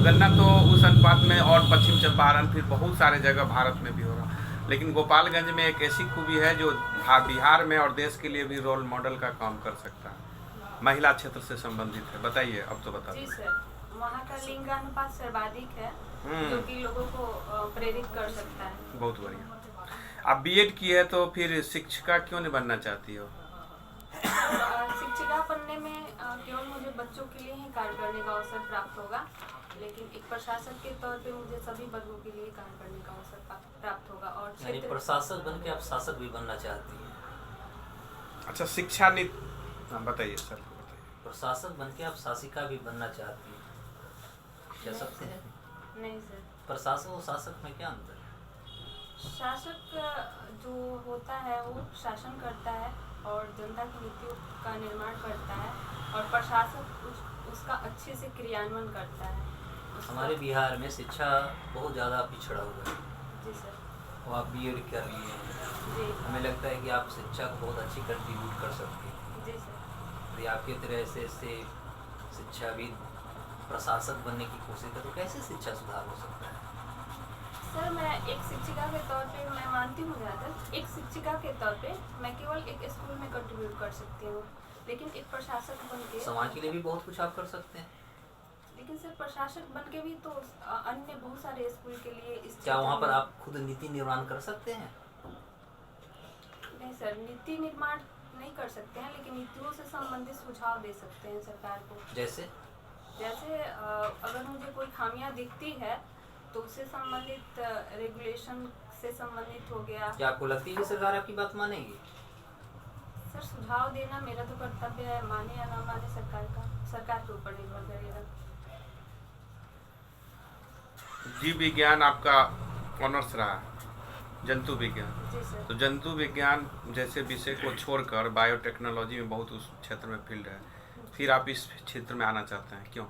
गन्ना तो उस अनुपात में, और पश्चिम चंपारण फिर बहुत सारे जगह भारत में भी हो रहा, लेकिन गोपालगंज में एक ऐसी खूबी है जो बिहार में और देश के लिए भी रोल मॉडल का काम कर सकता है, महिला क्षेत्र से संबंधित है। बताइए, अब तो बता जी दीजिए। सर, वहाँ का लिंगानुपात सर्वाधिक है जो कि लोगों को प्रेरित कर सकता है। बहुत बढ़िया। आप बीएड की है तो फिर शिक्षिका क्यों नहीं बनना चाहती हो? शिक्षिका बनने में केवल मुझे बच्चों के लिए ही कार्य करने का अवसर प्राप्त होगा, लेकिन एक प्रशासक के तौर पे मुझे सभी वर्गों के लिए कार्य करने का अवसर प्राप्त होगा। और यानी प्रशासक बन के आप शासक भी बनना चाहती हैं? अच्छा, शिक्षा नीति बताइए सर, बताइए। प्रशासक बन के आप शासिका भी बनना चाहती हैं, कह सकते हैं? नहीं सर। प्रशासक और शासक में क्या अंतर है? शासक जो होता है वो शासन करता है और जनता की नीतियों का निर्माण करता है, और प्रशासक उसका अच्छे से क्रियान्वयन करता है। हमारे बिहार में शिक्षा बहुत ज़्यादा पिछड़ा हुआ है। जी सर। वो आप बीएड कर लिए हैं, जी। हमें लगता है कि आप शिक्षा को बहुत अच्छी कंट्रीब्यूट कर सकती हैं। जी सर। यदि आपकी तरह से शिक्षाविद प्रशासक बनने की कोशिश करें तो कैसे शिक्षा सुधार हो सकता है? सर, मैं एक शिक्षिका के तौर पे मैं मानती हूँ ज़्यादा, एक शिक्षिका के तौर पे मैं केवल एक स्कूल में कंट्रीब्यूट कर सकती हूँ, लेकिन एक प्रशासक बन के समाज के लिए भी बहुत कुछ आप कर सकते हैं। लेकिन सर, प्रशासक बन के भी तो अन्य बहुत सारे स्कूल के लिए क्या वहाँ पर आप खुद नीति निर्माण कर सकते हैं? नहीं सर, नीति निर्माण नहीं कर सकते हैं, लेकिन नीतियों से संबंधित सुझाव दे सकते हैं सरकार को। जैसे अगर मुझे कोई खामियां दिखती है तो उससे संबंधित रेगुलेशन से संबंधित हो गया। क्या आपको लगती है कि सरकार आपकी बात मानेगी? सर, सुझाव देना मेरा तो कर्तव्य है, माने या ना माने सरकार के ऊपर निर्भर करेगा। जीव विज्ञान आपका ऑनर्स रहा, जंतु विज्ञान। जी सर। तो जंतु विज्ञान जैसे विषय को छोड़कर बायोटेक्नोलॉजी में बहुत उस क्षेत्र में फील्ड है, फिर आप इस क्षेत्र में आना चाहते हैं, क्यों?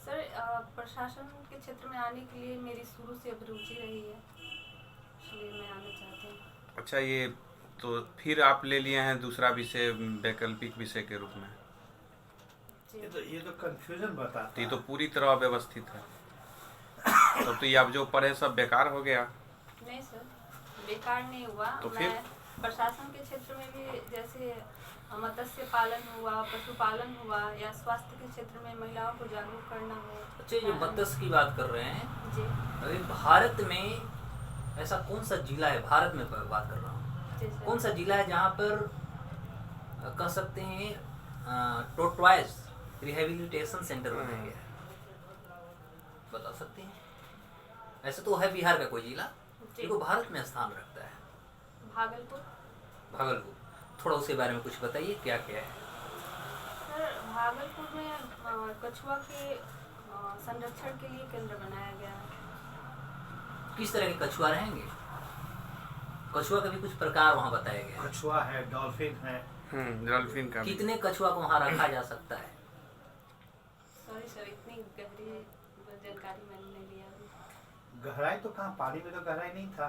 सर, प्रशासन के क्षेत्र में आने के लिए मेरी शुरू से अभिरुचि रही है, इसलिए मैं आना चाहती हूँ। अच्छा, ये तो फिर आप ले लिए हैं दूसरा विषय वैकल्पिक विषय के रूप में। ये तो कंफ्यूजन बताता है। ये तो पूरी तरह अव्यवस्थित है। तब तो ये आप जो पढ़े सब बेकार हो गया। नहीं सर, बेकार नहीं हुआ। तो फिर मैं प्रशासन के क्षेत्र में भी, जैसे मत्स्य पालन हुआ, पशुपालन हुआ, या स्वास्थ्य के क्षेत्र में महिलाओं को जागरूक करना हो। अच्छा, ये मत्स्य की बात कर रहे हैं जी। अभी भारत में ऐसा कौन सा जिला है, भारत में बात कर रहा हूँ, कौन सा जिला है जहाँ पर कह सकते हैं टोटवाइज रिहेबिलिटेशन सेंटर बनाया गया है? बता सकते हैं? ऐसे तो है बिहार का कोई जिला जो भारत में स्थान रखता है? भागलपुर। थोड़ा उसके बारे में कुछ बताइए, क्या क्या है? सर, भागलपुर में कछुआ के संरक्षण के लिए केंद्र बनाया गया है। किस तरह के कछुआ रहेंगे? कछुआ का भी कुछ प्रकार वहाँ बताया गया है। कछुआ है, डॉल्फिन है। डॉल्फिन का। कितने कछुआ को वहाँ रखा जा सकता है? सॉरी सर, इतनी गहरी जानकारी मैंने नहीं लिया। गहराई तो कहाँ, पानी में तो गहराई नहीं था।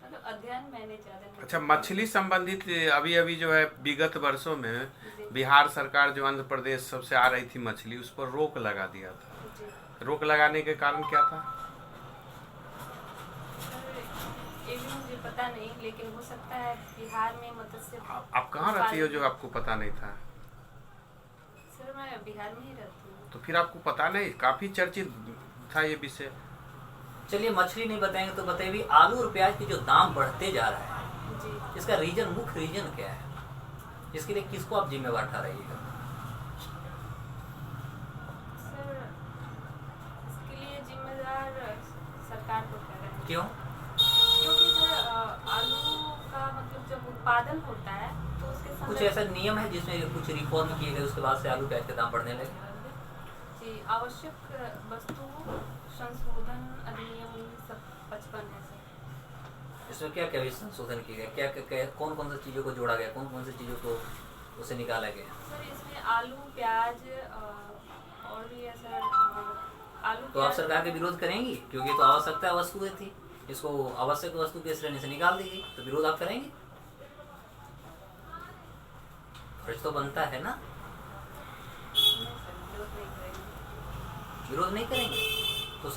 मतलब अध्ययन मैंने ज़्यादा नहीं। अच्छा, मछली संबंधित अभी जो है विगत वर्षों में बिहार सरकार जो आंध्र प्रदेश सबसे आ रही थी मछली, उस पर रोक लगा दिया था। रोक लगाने के कारण क्या था? ये भी मुझे पता नहीं, लेकिन हो सकता है बिहार में मत्स्य। आप कहाँ रहती हो जो आपको पता नहीं था? सर, मैं बिहार में ही रहती हूँ। तो फिर आपको पता नहीं? काफी चर्चित था ये विषय। चलिए, मछली नहीं बताएंगे तो बताइए, भी आलू और प्याज के जो दाम बढ़ते जा रहा है जी, इसका मुख्य रीजन क्या है? इसके लिए किसको आप जिम्मेवार ठहराइएगा? सर, इसके लिए जिम्मेदार सरकार को ठहराएंगे। क्यों? क्योंकि सर, आलू का मतलब जब उत्पादन होता है तो उसके कुछ ऐसा नियम है जिसमें कुछ रिफॉर्म किए गए, उसके बाद से आलू प्याज के दाम बढ़ने लगे? जी, आवश्यक वस्तु संशोधन अधिनियम 1955 है सर। इसमें क्या क्या संशोधन किए गए? क्या कौन कौन सी चीज़ों को जोड़ा गया, कौन कौन सी चीज़ों को उसे निकाला गया? सर, इसमें आलू, प्याज और भी है सर। आलू तो आप सरकार के विरोध करेंगी? क्योंकि तो आवश्यकता वस्तुएं थी, इसको आवश्यक वस्तु के श्रेणी से निकाल दी गई, तो विरोध आप करेंगे? फर्ज तो बनता है ना। विरोध नहीं करेंगे?